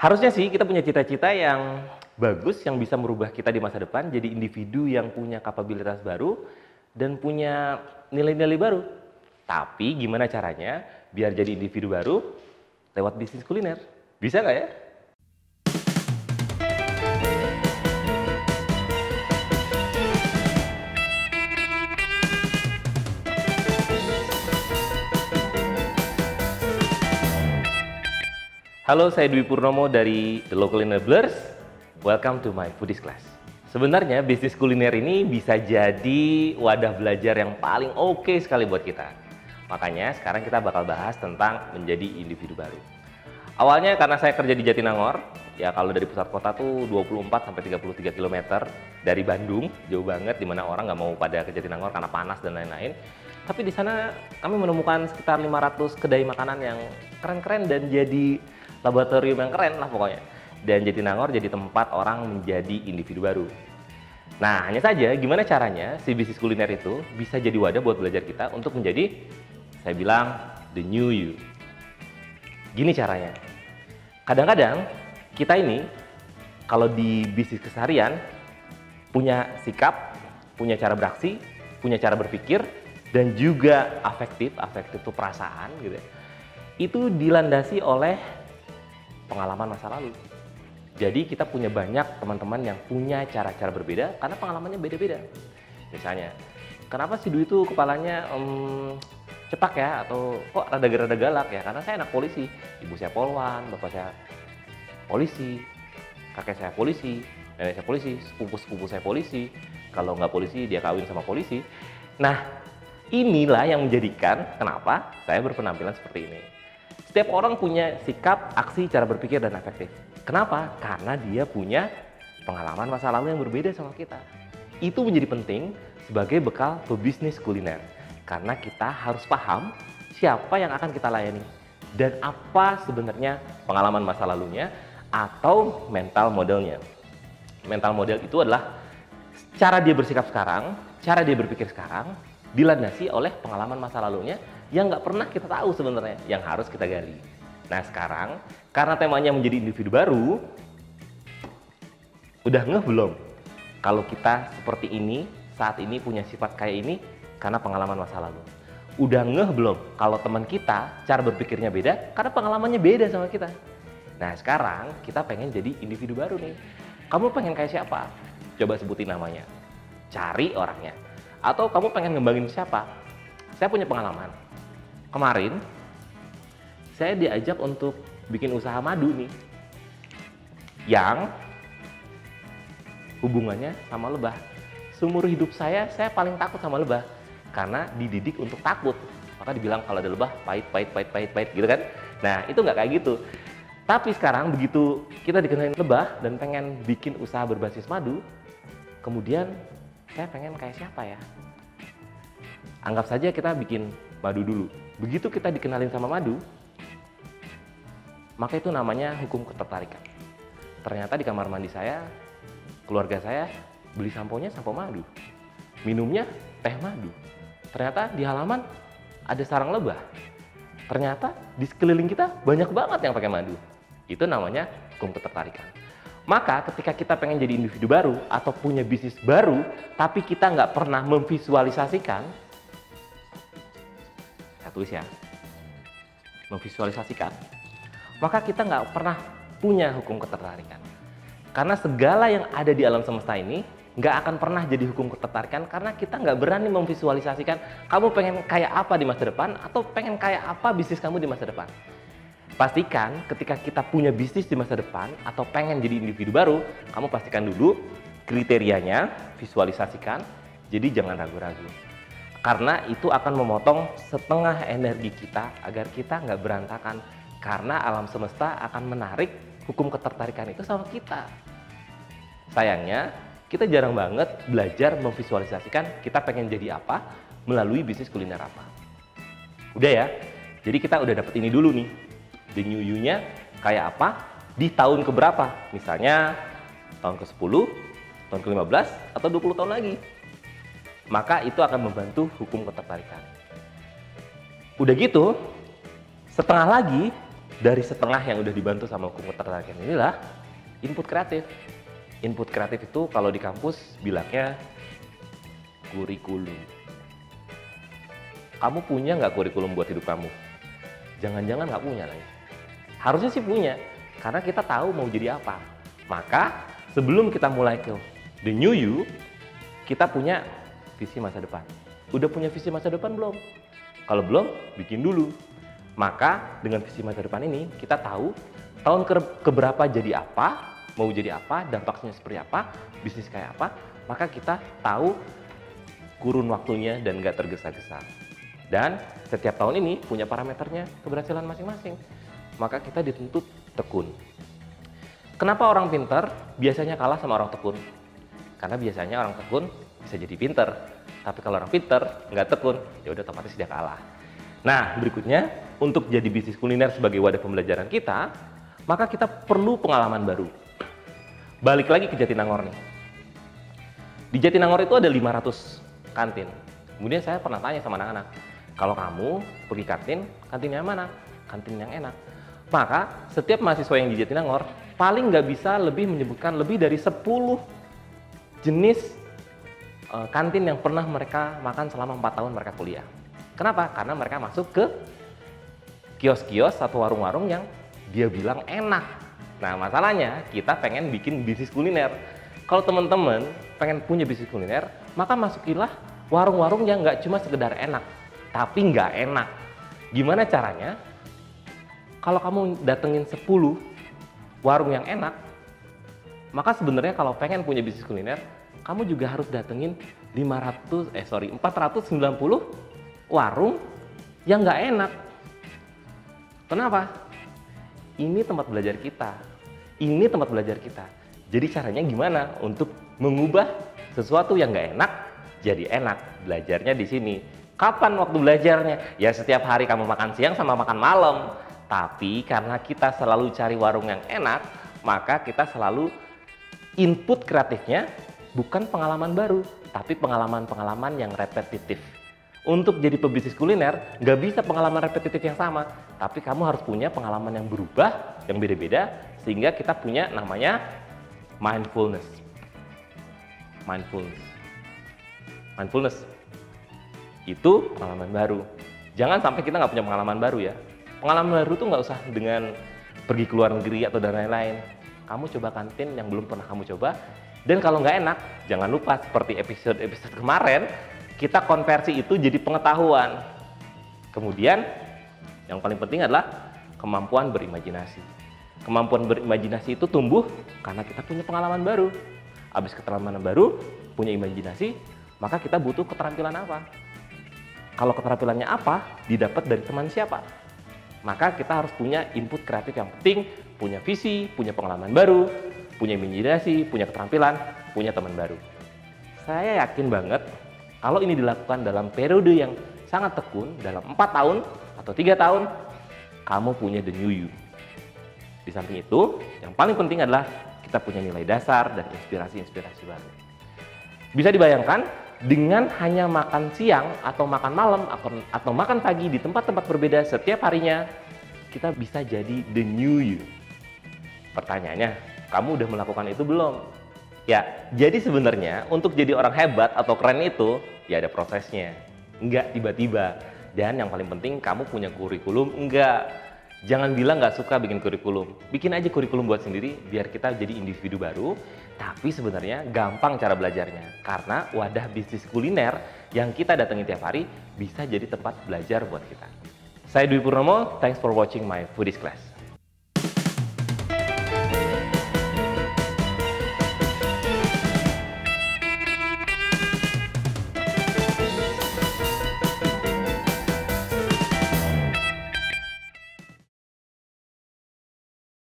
Harusnya sih kita punya cita-cita yang bagus, yang bisa merubah kita di masa depan jadi individu yang punya kapabilitas baru dan punya nilai-nilai baru. Tapi gimana caranya biar jadi individu baru lewat bisnis kuliner? Bisa nggak ya? Halo, saya Dwi Purnomo dari The Local Enablers. Welcome to my foodies class. Sebenarnya bisnis kuliner ini bisa jadi wadah belajar yang paling oke sekali buat kita. Makanya sekarang kita bakal bahas tentang menjadi individu baru. Awalnya karena saya kerja di Jatinangor, ya kalau dari pusat kota tuh 24-33 km dari Bandung, jauh banget dimana orang nggak mau pada ke Jatinangor karena panas dan lain-lain. Tapi di sana kami menemukan sekitar 500 kedai makanan yang keren-keren dan jadi laboratorium yang keren lah pokoknya. Dan Jatinangor jadi tempat orang menjadi individu baru. Nah, hanya saja gimana caranya si bisnis kuliner itu bisa jadi wadah buat belajar kita untuk menjadi, saya bilang, the new you. Gini caranya. Kadang-kadang kita ini kalau di bisnis keseharian punya sikap, punya cara beraksi, punya cara berpikir, dan juga afektif itu perasaan gitu ya. Itu dilandasi oleh pengalaman masa lalu. Jadi kita punya banyak teman-teman yang punya cara-cara berbeda karena pengalamannya beda-beda. Misalnya, kenapa si Dwi itu kepalanya cepak ya, atau kok rada-rada galak ya? Karena saya anak polisi, ibu saya polwan, bapak saya polisi, kakek saya polisi, nenek saya polisi, sepupu-sepupu saya polisi. Kalau nggak polisi, dia kawin sama polisi. Nah, inilah yang menjadikan kenapa saya berpenampilan seperti ini. Setiap orang punya sikap, aksi, cara berpikir, dan afektif. Kenapa? Karena dia punya pengalaman masa lalu yang berbeda sama kita. Itu menjadi penting sebagai bekal pebisnis kuliner. Karena kita harus paham siapa yang akan kita layani. Dan apa sebenarnya pengalaman masa lalunya atau mental modelnya. Mental model itu adalah cara dia bersikap sekarang, cara dia berpikir sekarang, dilandasi oleh pengalaman masa lalunya yang nggak pernah kita tahu sebenarnya, yang harus kita gali. Nah sekarang, karena temanya menjadi individu baru, udah ngeh belum? Kalau kita seperti ini, saat ini punya sifat kayak ini, karena pengalaman masa lalu. Udah ngeh belum? Kalau teman kita, cara berpikirnya beda, karena pengalamannya beda sama kita. Nah sekarang, kita pengen jadi individu baru nih. Kamu pengen kayak siapa? Coba sebutin namanya. Cari orangnya. Atau kamu pengen ngembangin siapa? Saya punya pengalaman. Kemarin, saya diajak untuk bikin usaha madu nih. Yang hubungannya sama lebah. Seumur hidup saya paling takut sama lebah. Karena dididik untuk takut. Maka dibilang kalau ada lebah, pahit gitu kan. Nah, itu nggak kayak gitu. Tapi sekarang begitu kita dikenalin lebah dan pengen bikin usaha berbasis madu, kemudian saya pengen kayak siapa ya? Anggap saja kita bikin madu dulu. Begitu kita dikenalin sama madu, maka itu namanya hukum ketertarikan. Ternyata di kamar mandi saya, keluarga saya beli samponya sampo madu. Minumnya teh madu. Ternyata di halaman ada sarang lebah. Ternyata di sekeliling kita banyak banget yang pakai madu. Itu namanya hukum ketertarikan. Maka ketika kita pengen jadi individu baru atau punya bisnis baru, tapi kita nggak pernah memvisualisasikan, tulis ya, memvisualisasikan, maka kita nggak pernah punya hukum ketertarikan. Karena segala yang ada di alam semesta ini nggak akan pernah jadi hukum ketertarikan karena kita nggak berani memvisualisasikan kamu pengen kayak apa di masa depan atau pengen kayak apa bisnis kamu di masa depan. Pastikan ketika kita punya bisnis di masa depan atau pengen jadi individu baru, kamu pastikan dulu kriterianya, visualisasikan, jadi jangan ragu-ragu. Karena itu akan memotong setengah energi kita agar kita nggak berantakan. Karena alam semesta akan menarik hukum ketertarikan itu sama kita. Sayangnya, kita jarang banget belajar memvisualisasikan kita pengen jadi apa melalui bisnis kuliner apa. Udah ya, jadi kita udah dapet ini dulu nih. The new you-nya kayak apa, di tahun keberapa. Misalnya tahun ke-10, tahun ke-15, atau 20 tahun lagi. Maka itu akan membantu hukum ketertarikan. Udah gitu, setengah lagi dari setengah yang udah dibantu sama hukum ketertarikan inilah input kreatif. Input kreatif itu kalau di kampus bilangnya kurikulum. Kamu punya nggak kurikulum buat hidup kamu? Jangan-jangan nggak punya lagi. Harusnya sih punya, karena kita tahu mau jadi apa. Maka sebelum kita mulai ke the new you, kita punya visi masa depan. Udah punya visi masa depan belum? Kalau belum, bikin dulu. Maka dengan visi masa depan ini, kita tahu tahun keberapa jadi apa, mau jadi apa, dampaknya seperti apa, bisnis kayak apa. Maka kita tahu kurun waktunya dan nggak tergesa-gesa. Dan setiap tahun ini punya parameternya keberhasilan masing-masing. Maka kita dituntut tekun. Kenapa orang pintar biasanya kalah sama orang tekun? Karena biasanya orang tekun bisa jadi pintar. Tapi kalau orang pintar nggak tekun, ya udah otomatis dia kalah. Nah, berikutnya untuk jadi bisnis kuliner sebagai wadah pembelajaran kita, maka kita perlu pengalaman baru. Balik lagi ke Jatinangor nih. Di Jatinangor itu ada 500 kantin. Kemudian saya pernah tanya sama anak-anak, kalau kamu pergi kantin yang mana? Kantin yang enak. Maka setiap mahasiswa yang di Jatinangor paling nggak bisa lebih menyebutkan lebih dari 10 jenis kantin yang pernah mereka makan selama 4 tahun mereka kuliah. Kenapa? Karena mereka masuk ke kios-kios atau warung-warung yang dia bilang enak. Nah, masalahnya kita pengen bikin bisnis kuliner. Kalau teman-teman pengen punya bisnis kuliner, maka masukilah warung-warung yang nggak cuma sekedar enak, tapi nggak enak. Gimana caranya? Kalau kamu datengin 10 warung yang enak, maka sebenarnya kalau pengen punya bisnis kuliner, kamu juga harus datengin 490 warung yang nggak enak. Kenapa? Ini tempat belajar kita. Ini tempat belajar kita. Jadi caranya gimana untuk mengubah sesuatu yang nggak enak jadi enak? Belajarnya di sini. Kapan waktu belajarnya? Ya setiap hari kamu makan siang sama makan malam. Tapi karena kita selalu cari warung yang enak, maka kita selalu input kreatifnya bukan pengalaman baru, tapi pengalaman-pengalaman yang repetitif. Untuk jadi pebisnis kuliner, nggak bisa pengalaman repetitif yang sama, tapi kamu harus punya pengalaman yang berubah, yang beda-beda, sehingga kita punya namanya mindfulness. Mindfulness itu pengalaman baru. Jangan sampai kita nggak punya pengalaman baru ya. Pengalaman baru tuh nggak usah dengan pergi ke luar negeri atau dan lain-lain. Kamu coba kantin yang belum pernah kamu coba. Dan kalau nggak enak, jangan lupa seperti episode kemarin, kita konversi itu jadi pengetahuan. Kemudian, yang paling penting adalah kemampuan berimajinasi. Kemampuan berimajinasi itu tumbuh karena kita punya pengalaman baru. Habis keterampilan baru, punya imajinasi, maka kita butuh keterampilan apa? Kalau keterampilannya apa, didapat dari teman siapa? Maka kita harus punya input kreatif yang penting, punya visi, punya pengalaman baru, punya imajinasi, punya keterampilan, punya teman baru. Saya yakin banget kalau ini dilakukan dalam periode yang sangat tekun, dalam 4 tahun atau 3 tahun, kamu punya the new you. Di samping itu, yang paling penting adalah kita punya nilai dasar dan inspirasi-inspirasi baru. Bisa dibayangkan, dengan hanya makan siang atau makan malam atau makan pagi di tempat-tempat berbeda setiap harinya, kita bisa jadi the new you. Pertanyaannya, kamu udah melakukan itu belum? Ya, jadi sebenarnya untuk jadi orang hebat atau keren itu, ya ada prosesnya. Enggak tiba-tiba. Dan yang paling penting, kamu punya kurikulum? Enggak. Jangan bilang nggak suka bikin kurikulum. Bikin aja kurikulum buat sendiri, biar kita jadi individu baru. Tapi sebenarnya gampang cara belajarnya. Karena wadah bisnis kuliner yang kita datangi tiap hari bisa jadi tempat belajar buat kita. Saya Dwi Purnomo, thanks for watching my Foodies Class.